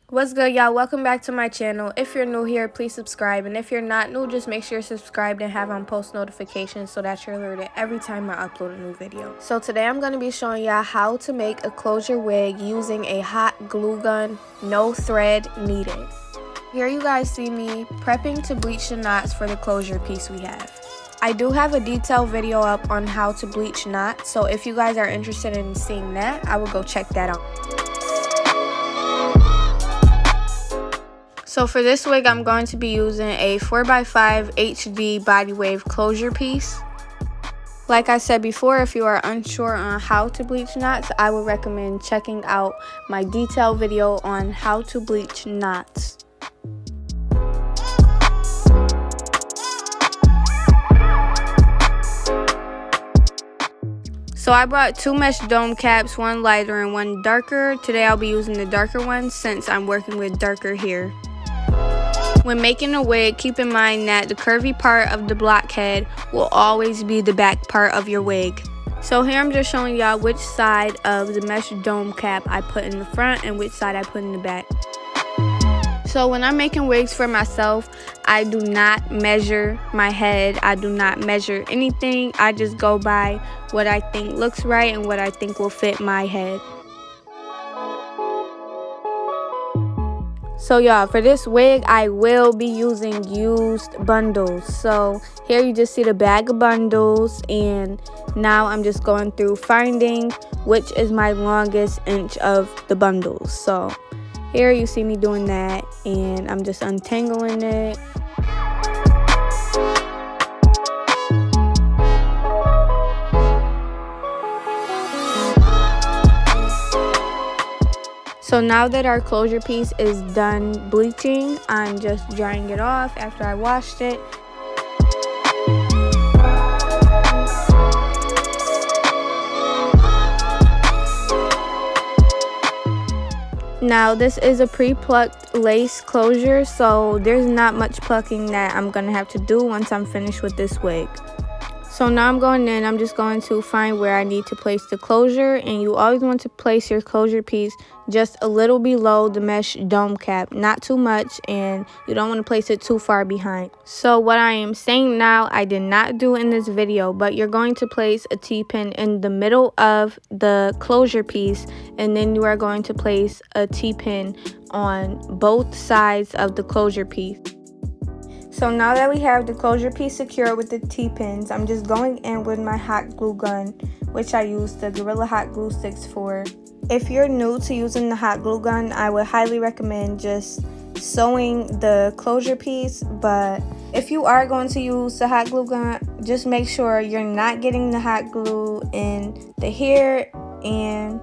What's good, y'all? Welcome back to my channel. If you're new here, please subscribe, and if you're not new, just make sure you're subscribed and have on post notifications so that you're alerted every time I upload a new video. So today I'm going to be showing y'all how to make a closure wig using a hot glue gun, no thread needed. Here you guys see me prepping to bleach the knots for the closure piece we have. I do have a detailed video up on how to bleach knots, so if you guys are interested in seeing that, I will go check that out. So for this wig, I'm going to be using a 4x5 HD body wave closure piece. Like I said before, if you are unsure on how to bleach knots, I would recommend checking out my detailed video on how to bleach knots. So I brought two mesh dome caps, one lighter and one darker. Today I'll be using the darker one since I'm working with darker hair. When making a wig, keep in mind that the curvy part of the blockhead will always be the back part of your wig. So here I'm just showing y'all which side of the mesh dome cap I put in the front and which side I put in the back. So when I'm making wigs for myself, I do not measure my head. I do not measure anything. I just go by what I think looks right and what I think will fit my head. So y'all, for this wig, I will be using used bundles. So here you just see the bag of bundles, and now I'm just going through finding which is my longest inch of the bundles. So here you see me doing that, and I'm just untangling it. So now that our closure piece is done bleaching, I'm just drying it off after I washed it. Now this is a pre-plucked lace closure, so there's not much plucking that I'm going to have to do once I'm finished with this wig. So now I'm going in, I'm just going to find where I need to place the closure, and you always want to place your closure piece just a little below the mesh dome cap, not too much, and you don't want to place it too far behind. So what I am saying now, I did not do in this video, but you're going to place a T-pin in the middle of the closure piece, and then you are going to place a T-pin on both sides of the closure piece. So now that we have the closure piece secured with the T-pins, I'm just going in with my hot glue gun, which I use the Gorilla Hot Glue Sticks for. If you're new to using the hot glue gun, I would highly recommend just sewing the closure piece, but if you are going to use the hot glue gun, just make sure you're not getting the hot glue in the hair, and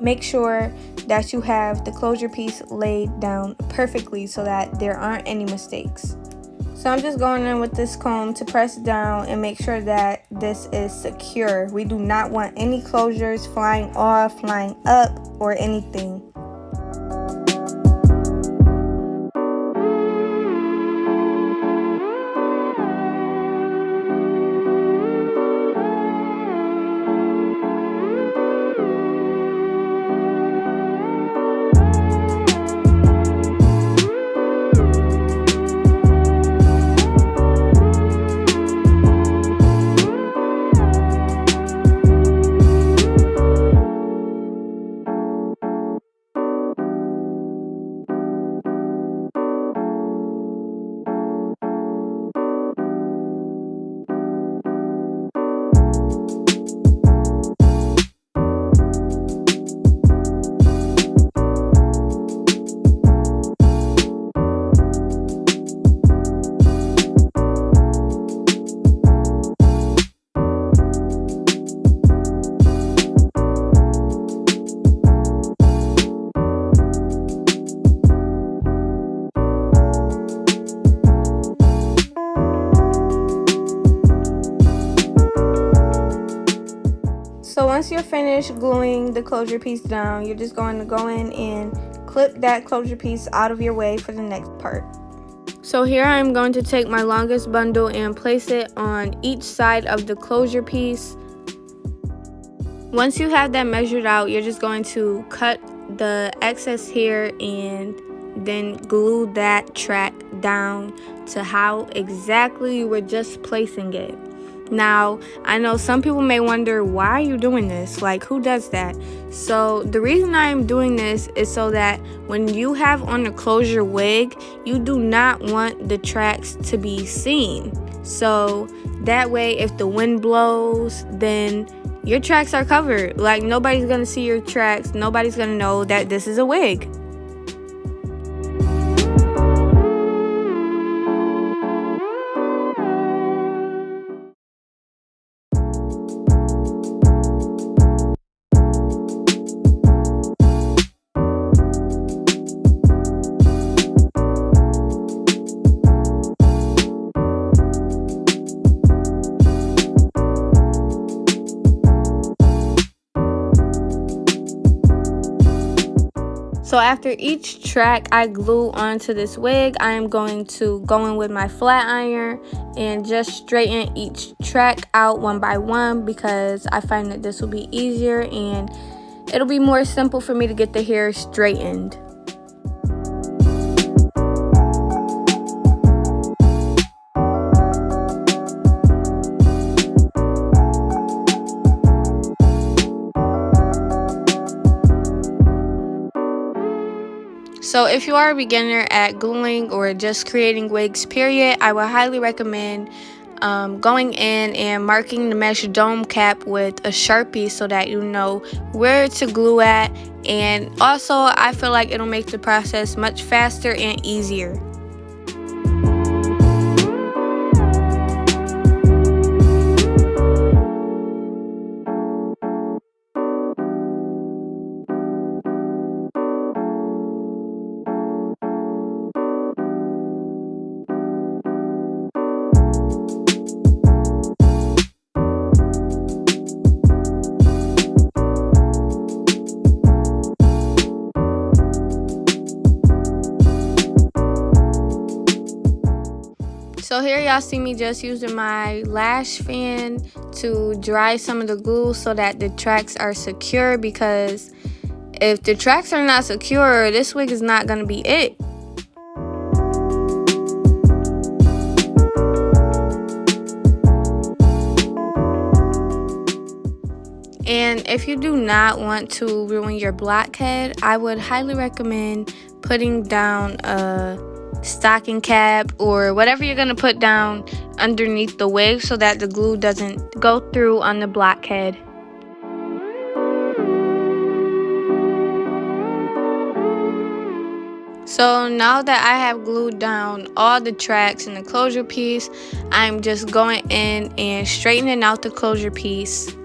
make sure that you have the closure piece laid down perfectly so that there aren't any mistakes. So I'm just going in with this comb to press down and make sure that this is secure. We do not want any closures flying off, flying up, or anything. So once you're finished gluing the closure piece down, you're just going to go in and clip that closure piece out of your way for the next part. So here I'm going to take my longest bundle and place it on each side of the closure piece. Once you have that measured out, you're just going to cut the excess hair and then glue that track down to how exactly you were just placing it. Now, I know some people may wonder, why are you doing this? Like, who does that? So the reason I'm doing this is so that when you have on a closure wig, you do not want the tracks to be seen. So that way, if the wind blows, then your tracks are covered. Like, nobody's gonna see your tracks. Nobody's gonna know that this is a wig. So after each track I glue onto this wig, I am going to go in with my flat iron and just straighten each track out one by one, because I find that this will be easier and it'll be more simple for me to get the hair straightened. So if you are a beginner at gluing or just creating wigs period, I would highly recommend going in and marking the mesh dome cap with a Sharpie so that you know where to glue at, and also I feel like it'll make the process much faster and easier. So here y'all see me just using my lash fan to dry some of the glue so that the tracks are secure, because if the tracks are not secure, this wig is not going to be it. And if you do not want to ruin your blackhead, I would highly recommend putting down a stocking cap or whatever you're going to put down underneath the wig so that the glue doesn't go through on the blackhead. So now that I have glued down all the tracks and the closure piece, I'm just going in and straightening out the closure piece.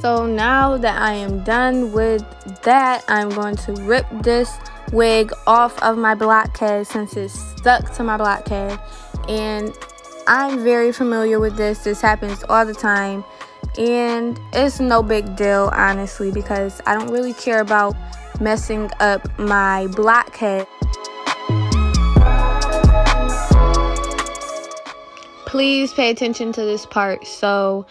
So now that I am done with that, I'm going to rip this wig off of my blackhead since it's stuck to my blackhead. And I'm very familiar with this. This happens all the time. And it's no big deal, honestly, because I don't really care about messing up my blackhead. please pay attention to this part. So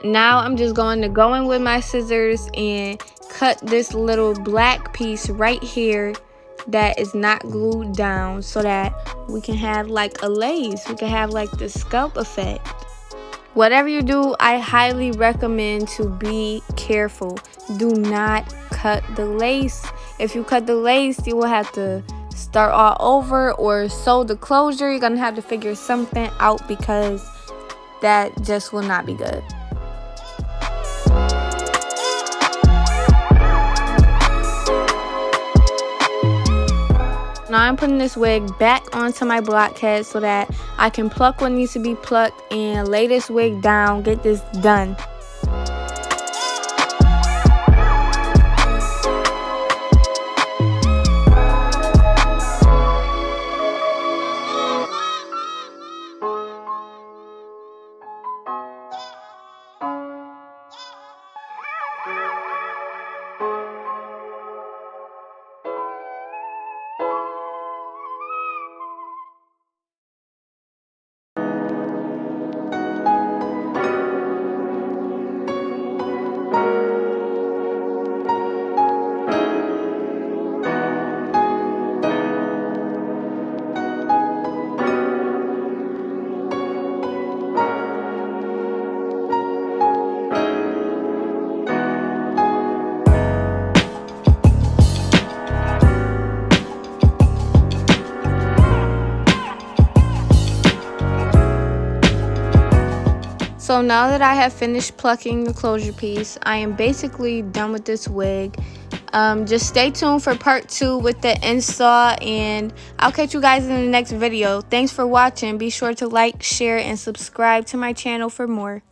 now I'm just going to go in with my scissors and cut this little black piece right here that is not glued down, so that we can have like a lace. We can have like the scalp effect. Whatever you do, I highly recommend to be careful. Do not cut the lace. If you cut the lace, you will have to start all over or sew the closure. You're gonna have to figure something out because that just will not be good. Now I'm putting this wig back onto my blockhead so that I can pluck what needs to be plucked and lay this wig down, get this done. So now that I have finished plucking the closure piece, I am basically done with this wig. Just stay tuned for part 2 with the install, and I'll catch you guys in the next video. Thanks for watching. Be sure to like, share, and subscribe to my channel for more.